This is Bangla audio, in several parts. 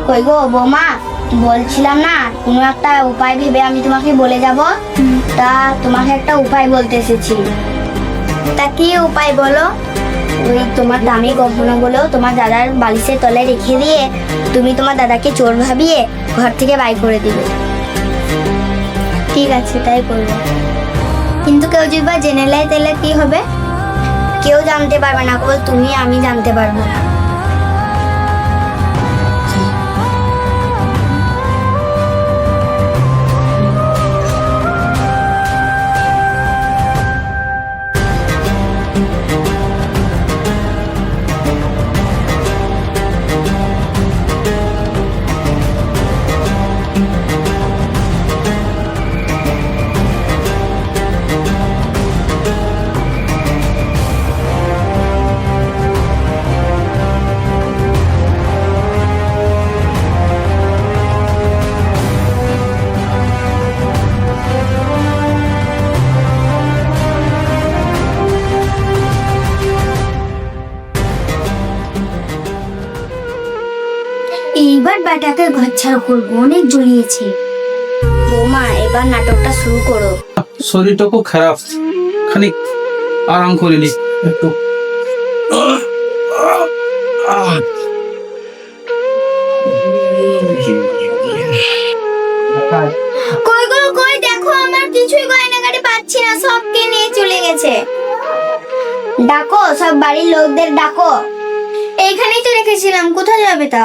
কই গো বৌমা, বলছিলাম না কোনো একটা উপায় ভেবে আমি তোমাকে বলে যাব। তা তোমাকে একটা উপায় বলতে এসেছি। তা কি উপায় বলো? ওই তোমার দামি গহনাগুলো তোমার দাদার বালিশের তলায় রেখে দিয়ে তুমি তোমার দাদাকে চোর ভাবিয়ে ঘর থেকে বাইর করে দিবে। ঠিক আছে, তাই করবো। কিন্তু কেউ যদি বা জেনে নেয় তাহলে কি হবে? কেউ জানতে পারবে না, কেবল তুমি আমি জানতে পারবো। এইবার ব্যাটাকে ঘরছাড়া করবো, অনেক জ্বলিয়েছে। বৌমা, এবার নাটকটা শুরু করো। শরীরটা খুব খারাপ, খানিক আরাম করে নি একটু। কই গো কই, দেখো আমার কিছুই গয়নাগাড়ি পাচ্ছি না, সবকে নিয়ে চলে গেছে। ডাকো, সব বাড়ির লোকদের ডাকো। এইখানেই তো রেখেছিলাম, কোথায় যাবে তা?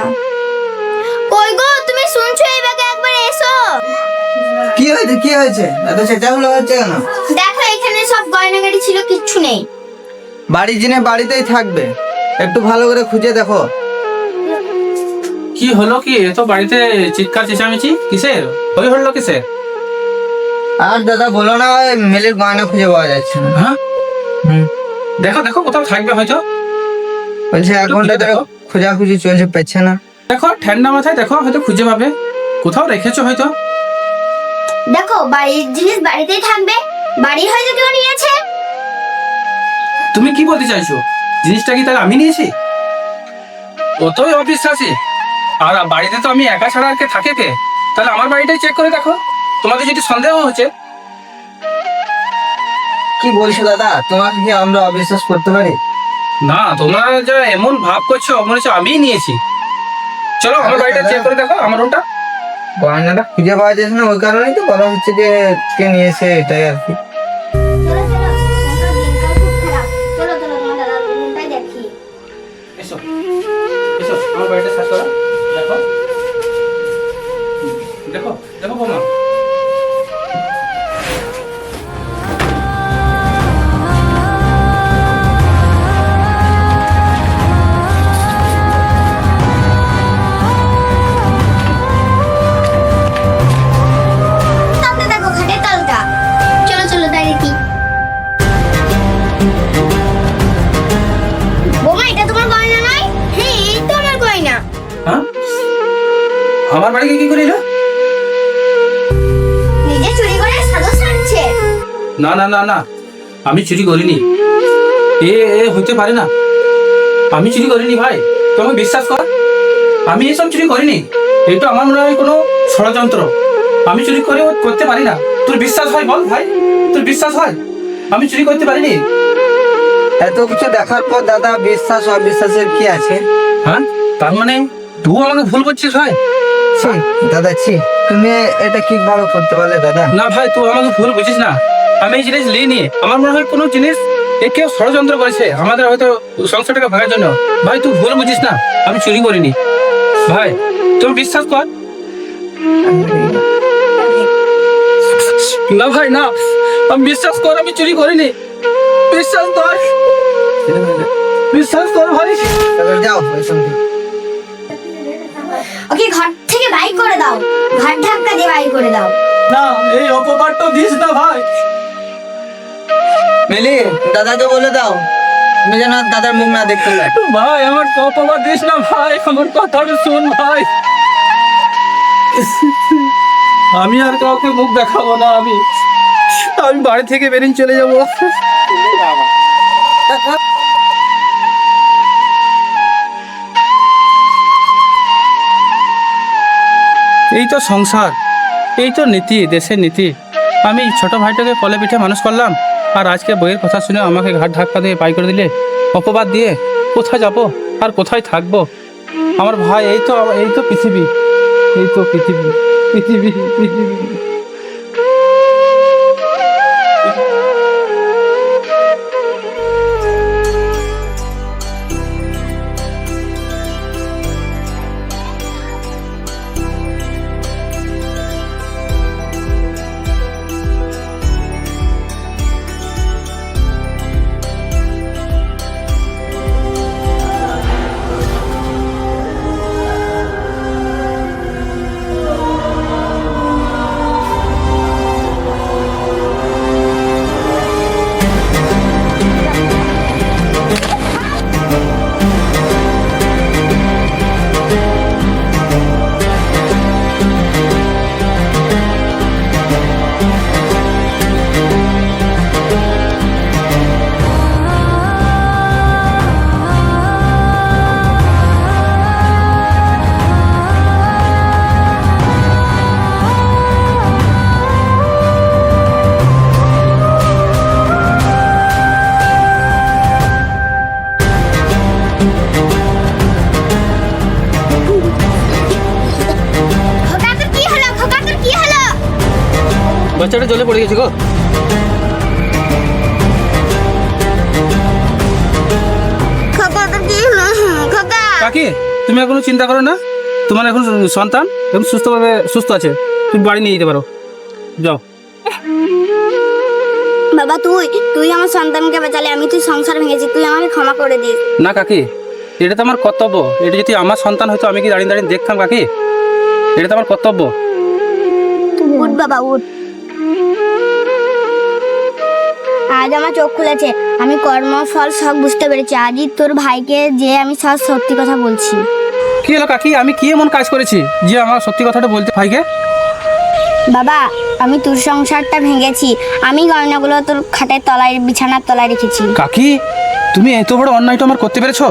কই গো, তুমি শুনছো? এইভাবে একবার এসো। কি হয়েছে কি হয়েছে? এত চেঁচামেচি হচ্ছে কেন? দেখো এখানে সব গয়নাগাড়ি ছিল, কিচ্ছু নেই। বাড়ি জেনে বাড়িতেই থাকবে, একটু ভালো করে খুঁজে দেখো। কি হলো কি? এত বাড়িতে চিৎকার চেঁচামেচি কিসের? হই হলো কিসের? আর দাদা বলো না, ওই মেলের গয়না খুঁজে পাওয়া যাচ্ছে না। হ্যাঁ, দেখো দেখো, কোথাও থাকবে হয়তো। বলছে 1 ঘন্টা ধরে খোঁজাখুঁজি চলছে, পাচ্ছে না। দেখো ঠান্ডা মাথায় দেখো, হয়তো খুঁজে পাবে, কোথাও রেখেছো হয়তো। দেখো বাড়ির জিনিস বাড়িতেই থাকবে, বাড়ি হয়তো কেউ নিয়েছে। তুমি কি বলতে চাইছো? জিনিসটা কি তাহলে আমি নিয়েছি? অতই অবিশ্বাসী। আর বাড়িতে তো আমি একা ছাড়া আর কে থাকে কে? তাহলে আমার বাড়িটাই চেক করে দেখো, তোমাদের যদি সন্দেহ হচ্ছে। কি বলছো দাদা, তোমাকে কি আমরা অবিশ্বাস করতে পারি? না, তোমরা যা এমন ভাব করছো মনে হচ্ছে আমিই নিয়েছি। চলো আমার বাড়িটা চেক করে দেখো, আমার রুমটা। গয়নাটা খুঁজে পাওয়া যাচ্ছে না, ওই কারণেই তো বলা হচ্ছে যে কে নিয়েছে, এটাই আর কি। চলো চলো, তোমার দিনকাল খুব খারাপ। চলো চলো, তোমার দাদার রুমটাই দেখি। এসো এসো, আমার বাড়িটা সার্চ করো, দেখো দেখো দেখো বৌমা। সামনে দেখো খাটের তলটা। চলো চলো, তাই দেখি। বৌমা, এটা তোমার গয়না নয়? হ্যাঁ, এই তো আমার গয়না। হ্যাঁ, আমার বাড়িকে কি করে এলো? নিজে চুরি করে সাদো সাজছে। না না না না, আমি চুরি করিনি। এ এ হতে পারে না, আমি চুরি করিনি ভাই, তুমি বিশ্বাস কর। আমি এসব চুরি করিনি, এটা আমার মনে হয় কোনো ষড়যন্ত্র। আমি চুরি করতে পারি না। তোর বিশ্বাস হয় বল ভাই, তোর বিশ্বাস হয় আমি চুরি করতে পারিনি? এত কিছু দেখার পর দাদা বিশ্বাস অবিশ্বাসের কি আছে? হ্যাঁ, তার মানে তুই আমাকে ভুল করছিস ভাই? ছি দাদা, ছি, তুমি এটা কিভাবে করতে পারলে দাদা? না ভাই, তুই আমাকে ভুল বুঝিস না। আমি এই জিনিস নিয়ে নিয়ে আমার মনে হয় কোনো জিনিস এ কেউ ষড়যন্ত্র করেছে আমাদের হয়তো সংসারটাকে ভাঙার জন্য। ভাই তুই ভুল বুঝিস না, আমি চুরি করিনি ভাই, তুমি বিশ্বাস কর। না ভাই না, আমি বিশ্বাস কর, আমি চুরি করিনি। বিশ্বাস কর, বিশ্বাস কর ভাই। এবার যাও ওইখান থেকে। ওকে ঘর থেকে বাইর করে দাও, ঘর ধাক্কা দিয়ে বাইর করে দাও। না, এই অপবাদটা দিস না ভাই। মিলি, দাদাকে বলে দাও তুমি যেন আর দাদার মুখ না দেখতে পাই। ভাই আমার অপবাদ দিস না ভাই, আমার কথাটা শোন ভাই। আমি আর কাউকে মুখ দেখাবো না, আমি বাড়ি থেকে বেরিয়ে চলে যাবো। এই তো সংসার, এই তো নীতি, দেশের নীতি। আমি ছোট ভাইটাকে কলে পিঠে মানুষ করলাম, আর আজকে বইয়ের কথা শুনে আমাকে ঘাট ধাক্কা দিয়ে পাই করে দিলে, অপবাদ দিয়ে। কোথায় যাব আর কোথায় থাকবো? আমার ভাই, এই তো পৃথিবী, এই তো পৃথিবী, পৃথিবী, পৃথিবী। খোকা তোর কি হলো? খোকা তোর কি হলো? বাচ্চাটা জলে পড়ে গেছে গো। খোকা তোর কি হলো? খোকা কাকি, তুমি আর কোনো চিন্তা করো না, তোমার এখন সন্তান এখন সুস্থ আছে, তুমি বাড়ি নিয়ে যেতে পারো, যাও। বাবা, তুই আমার সন্তানকে বাঁচালে, আমি তুই সংসার ভেঙেছি, তুই আমাকে ক্ষমা করে দিস। না কাকি, এটা তো আমার কর্তব্য। এটা যদি আমার সন্তান হয়তো আমি কি দাঁড়িয়ে দাঁড়িয়ে দেখতাম কাকি? এটা তো আমার কর্তব্য। উঠ বাবা, উঠ। আজ আমার চোখ খুলেছে, আমি কর্মফল সব বুঝতে পেরেছি। আজই তোর ভাইকে যে আমি সব সত্যি কথা বলছি। কি হলো কাকি, আমি কি এমন কাজ করেছি যে আমার সত্যি কথাটা বলতে ভাইকে? বাবা, আমি তোর সংসারটা ভেঙেছি, আমি গয়নাগুলো তোর খাটের তলায়, বিছানার তলায় রেখেছি। কাকি, তুমি এত বড় অন্যায়টা আমার করতে পেরেছো?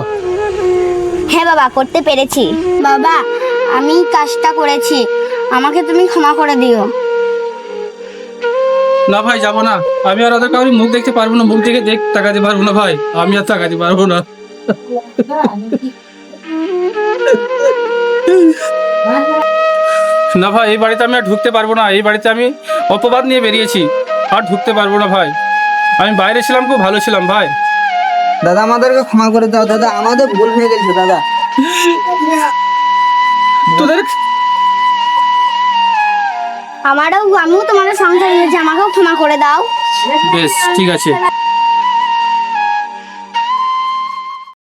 হ্যাঁ বাবা, করতে পেরেছি। বাবা, আমি কাজটা করেছি, আমাকে তুমি ক্ষমা করে দিও। না ভাই, যাবো না। আমি আর ওদের কাউরি মুখ দেখতে পারবো না, মুখ দেখে তাকাতে পারবো না ভাই, আমি আর তাকাতে পারবো না। না ভাই, এই বাড়িতে আমি আর ঢুকতে পারবো না। এই বাড়িতে আমি অপবাদ নিয়ে বেরিয়েছি, আর ঢুকতে পারবো না ভাই। আমি বাইরে ছিলাম, খুব ভালো ছিলাম ভাই। দাদা আমাদেরকে ক্ষমা করে দাও দাদা, আমাদের ভুল হয়ে গেছে দাদা। তোদের আমিও তোমাদের সংসার ভেঙেছি, আমাকেও ক্ষমা করে দাও। বেশ, ঠিক আছে।